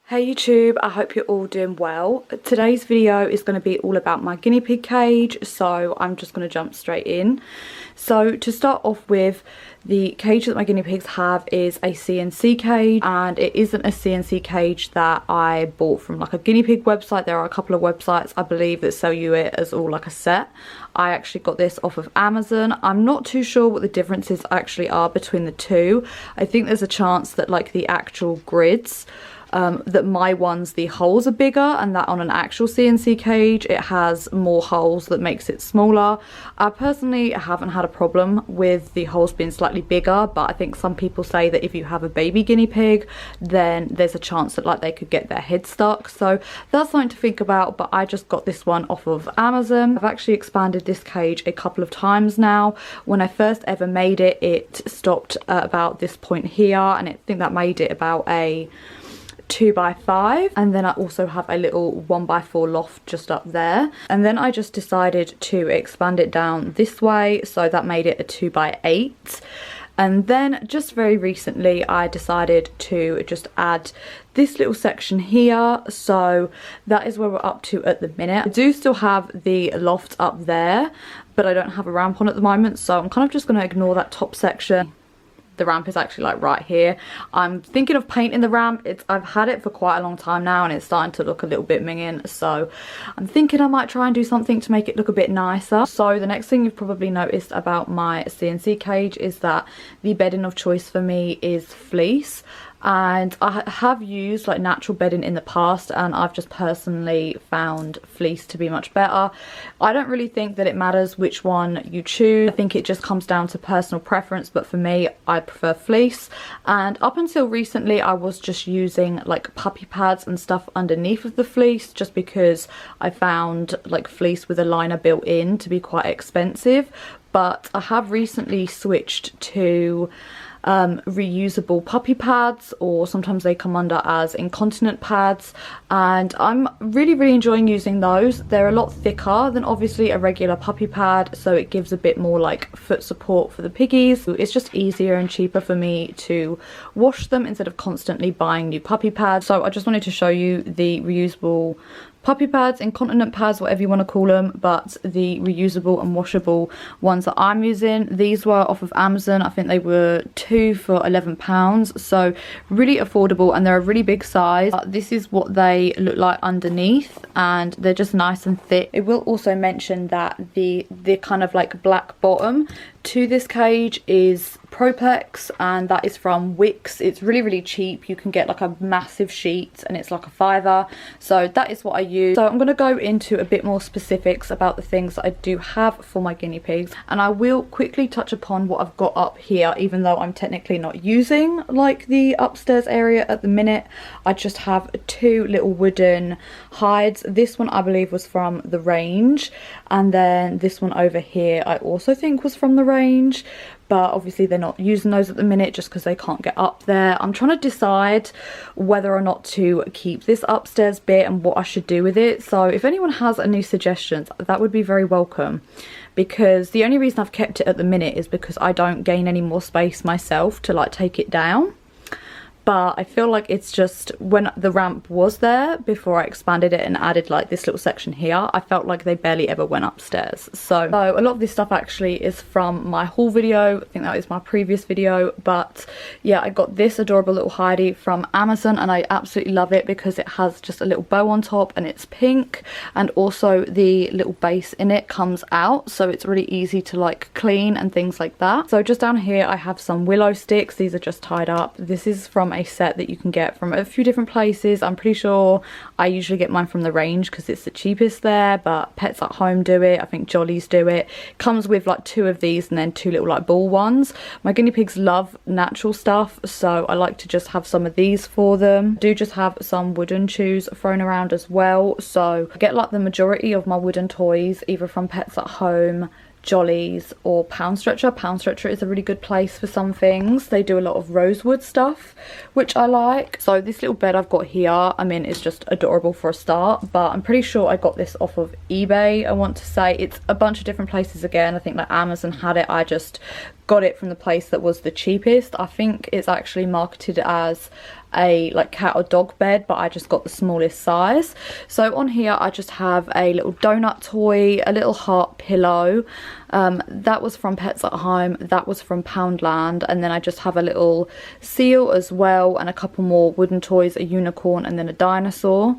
Hey YouTube, I hope you're all doing well. Today's video is going to be all about my guinea pig cage, so I'm just going to jump straight in. So to start off with, the cage that my guinea pigs have is a CNC cage, and it isn't a CNC cage that I bought from like a guinea pig website. There are a couple of websites I believe that sell you it as all like a set. I actually got this off of Amazon. I'm not too sure what the differences actually are between the two. I think there's a chance that like the actual grids, that my ones, the holes are bigger, and that on an actual CNC cage it has more holes that makes it smaller. I personally haven't had a problem with the holes being slightly bigger, but I think some people say that if you have a baby guinea pig then there's a chance that like they could get their head stuck, so that's something to think about. But I just got this one off of Amazon. I've actually expanded this cage a couple of times now. When I first ever made it, it stopped at about this point here, and I think that made it about a 2x5, and then I also have a little 1x4 loft just up there, and then I just decided to expand it down this way, so that made it a 2x8. And then just very recently I decided to just add this little section here, so that is where we're up to at the minute. I do still have the loft up there, but I don't have a ramp on at the moment, so I'm kind of just going to ignore that top section. The ramp is actually like right here. I'm thinking of painting the ramp. I've had it for quite a long time now and it's starting to look a little bit minging, so I'm thinking I might try and do something to make it look a bit nicer. So the next thing you've probably noticed about my CNC cage is that the bedding of choice for me is fleece. And I have used like natural bedding in the past, and I've just personally found fleece to be much better. I don't really think that it matters which one you choose. I think it just comes down to personal preference, but for me I prefer fleece. And up until recently I was just using like puppy pads and stuff underneath of the fleece, just because I found like fleece with a liner built in to be quite expensive. But I have recently switched to reusable puppy pads, or sometimes they come under as incontinent pads, and I'm really enjoying using those. They're a lot thicker than obviously a regular puppy pad, so it gives a bit more like foot support for the piggies. It's just easier and cheaper for me to wash them instead of constantly buying new puppy pads. So I just wanted to show you the reusable puppy pads, incontinent pads, whatever you want to call them, but the reusable and washable ones that I'm using. These were off of Amazon. I think they were 2 for £11, so really affordable, and they're a really big size. This is what they look like underneath, and they're just nice and thick. It will also mention that the kind of like black bottom to this cage is Propex, and that is from Wix. It's really cheap. You can get like a massive sheet and it's like a £5, so that is what I use. So I'm going to go into a bit more specifics about the things that I do have for my guinea pigs, and I will quickly touch upon what I've got up here, even though I'm technically not using like the upstairs area at the minute. I just have 2 little wooden hides. This one I believe was from the range, and then this one over here I also think was from the range, but obviously they're not using those at the minute just because they can't get up there. I'm trying to decide whether or not to keep this upstairs bit and what I should do with it. So if anyone has any suggestions, that would be very welcome, because the only reason I've kept it at the minute is because I don't gain any more space myself to like take it down. But I feel like it's just when the ramp was there before I expanded it and added like this little section here, I felt like they barely ever went upstairs. So a lot of this stuff actually is from my haul video. I think that is my previous video. But yeah, I got this adorable little hidey from Amazon, and I absolutely love it because it has just a little bow on top and it's pink, and also the little base in it comes out, so it's really easy to like clean and things like that. So just down here I have some willow sticks. These are just tied up. This is from a set that you can get from a few different places. I'm pretty sure I usually get mine from the range because it's the cheapest there, but Pets at Home do it. I think Jollies do it. Comes with like 2 of these and then 2 little like ball ones. My guinea pigs love natural stuff, so I like to just have some of these for them. I do just have some wooden chews thrown around as well, so I get like the majority of my wooden toys either from Pets at Home, Jollies, or Pound Stretcher. Pound Stretcher is a really good place for some things. They do a lot of rosewood stuff, which I like. So this little bed I've got here, I mean, it's just adorable for a start, but I'm pretty sure I got this off of eBay. I want to say it's a bunch of different places again. I think like Amazon had it. I just got it from the place that was the cheapest. I think it's actually marketed as a like cat or dog bed, but I just got the smallest size. So on here I just have a little donut toy, a little heart pillow, that was from Pets at Home, that was from Poundland, and then I just have a little seal as well, and a couple more wooden toys, a unicorn and then a dinosaur.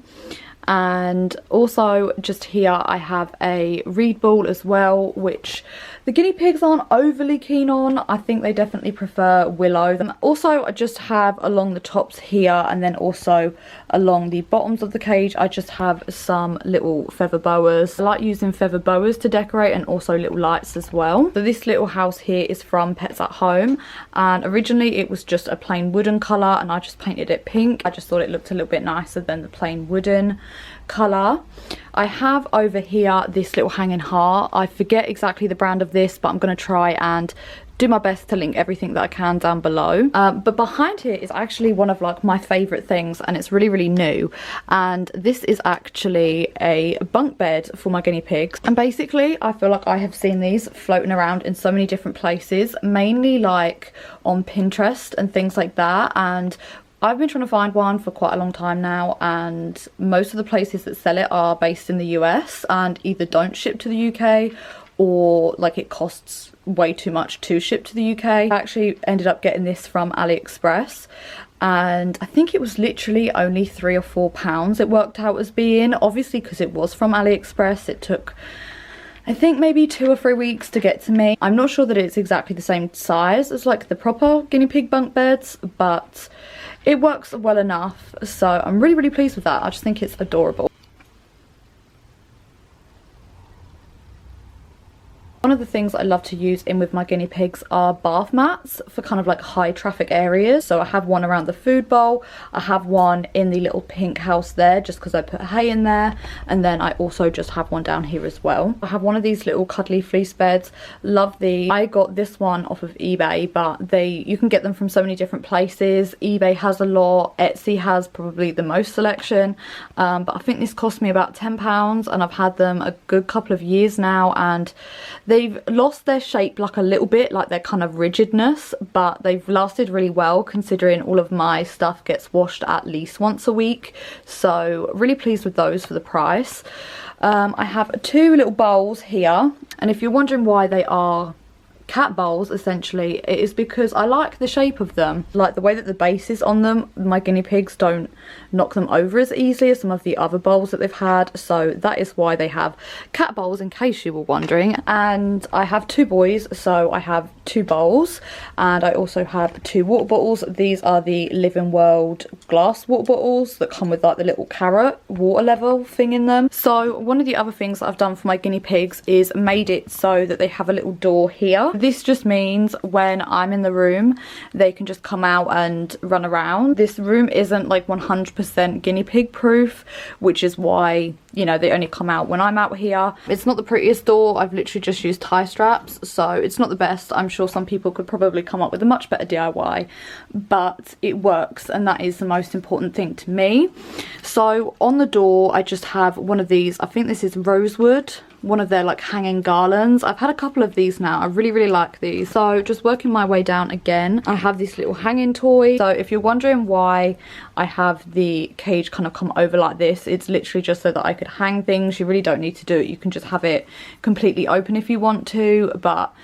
And also just here I have a reed ball as well, which the guinea pigs aren't overly keen on. I think they definitely prefer Willow. Also I just have along the tops here, and then also along the bottoms of the cage, I just have some little feather boas. I like using feather boas to decorate, and also little lights as well. So this little house here is from Pets at Home, and originally it was just a plain wooden colour, and I just painted it pink. I just thought it looked a little bit nicer than the plain wooden colour. I have over here this little hanging heart. I forget exactly the brand of this, but I'm going to try and do my best to link everything that I can down below. But behind here is actually one of like my favourite things, and it's really new, and this is actually a bunk bed for my guinea pigs. And basically I feel like I have seen these floating around in so many different places, mainly like on Pinterest and things like that, and I've been trying to find one for quite a long time now, and most of the places that sell it are based in the US and either don't ship to the UK, or like it costs way too much to ship to the UK. I actually ended up getting this from AliExpress, and I think it was literally only £3 or £4 it worked out as being. Obviously because it was from AliExpress, it took I think maybe 2 or 3 weeks to get to me. I'm not sure that it's exactly the same size as like the proper guinea pig bunk beds, but it works well enough, so I'm really pleased with that. I just think it's adorable. One of the things I love to use in with my guinea pigs are bath mats for kind of like high traffic areas. So I have one around the food bowl, I have one in the little pink house there just because I put hay in there, and then I also just have one down here as well. I have one of these little cuddly fleece beds. Love these. I got this one off of eBay, but you can get them from so many different places. eBay has a lot, Etsy has probably the most selection, but I think this cost me about £10, and I've had them a good couple of years now, and they've lost their shape like a little bit, like their kind of rigidness, but they've lasted really well considering all of my stuff gets washed at least once a week. So really pleased with those for the price. I have 2 little bowls here, and if you're wondering why they are cat bowls, essentially it is because I like the shape of them, like the way that the base is on them. My guinea pigs don't knock them over as easily as some of the other bowls that they've had, so that is why they have cat bowls, in case you were wondering. And I have 2 boys, so I have 2 bowls, and I also have 2 water bottles. These are the Living World glass water bottles that come with like the little carrot water level thing in them. So one of the other things that I've done for my guinea pigs is made it so that they have a little door here. This just means when I'm in the room, they can just come out and run around. This room isn't like 100% guinea pig proof, which is why, you know, they only come out when I'm out here. It's not the prettiest door. I've literally just used tie straps, so it's not the best. I'm sure some people could probably come up with a much better DIY, but it works, and that is the most important thing to me. So on the door I just have one of these, I think this is rosewood, one of their like hanging garlands. I've had a couple of these now. I really like these. So just working my way down again, I have this little hanging toy. So if you're wondering why I have the cage kind of come over like this, it's literally just so that I could hang things. You really don't need to do it. You can just have it completely open if you want to, but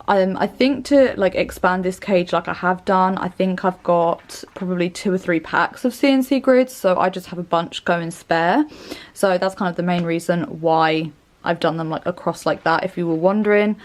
I think to like expand this cage like I have done, I think I've got probably 2 or 3 packs of CNC grids, so I just have a bunch going spare. So that's kind of the main reason why I've done them like across like that, if you were wondering.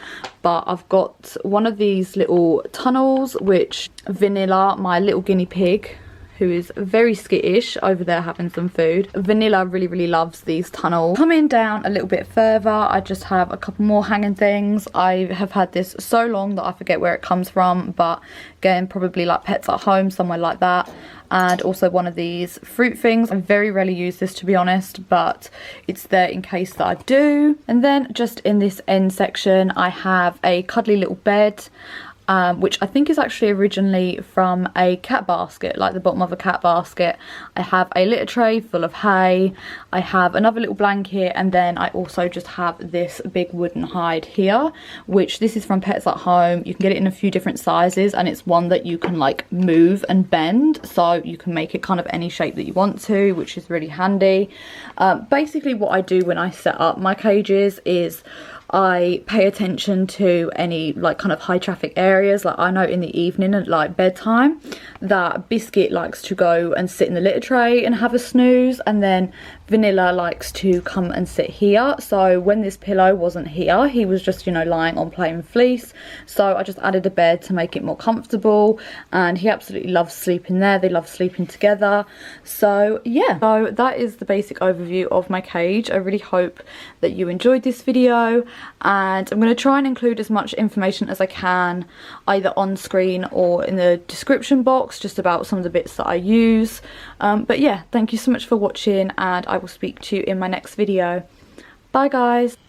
But I've got one of these little tunnels, which Vanilla, my little guinea pig, who is very skittish over there having some food, Vanilla really loves these tunnels. Coming down a little bit further, I just have a couple more hanging things. I have had this so long that I forget where it comes from, but again, probably like Pets at Home, somewhere like that. And also one of these fruit things. I very rarely use this, to be honest, but it's there in case that I do. And then just in this end section, I have a cuddly little bed. which I think is actually originally from a cat basket, like the bottom of a cat basket. I have a litter tray full of hay, I have another little blanket, and then I also just have this big wooden hide here, which this is from Pets at Home. You can get it in a few different sizes, and it's one that you can like move and bend, so you can make it kind of any shape that you want to, which is really handy. Basically what I do when I set up my cages is I pay attention to any like kind of high traffic areas. Like I know in the evening at like bedtime that Biscuit likes to go and sit in the litter tray and have a snooze, and then Vanilla likes to come and sit here. So when this pillow wasn't here, he was just, you know, lying on plain fleece, so I just added a bed to make it more comfortable, and he absolutely loves sleeping there. They love sleeping together. So yeah, so that is the basic overview of my cage. I really hope that you enjoyed this video, and I'm going to try and include as much information as I can either on screen or in the description box, just about some of the bits that I use. But yeah, thank you so much for watching, and I will speak to you in my next video. Bye guys.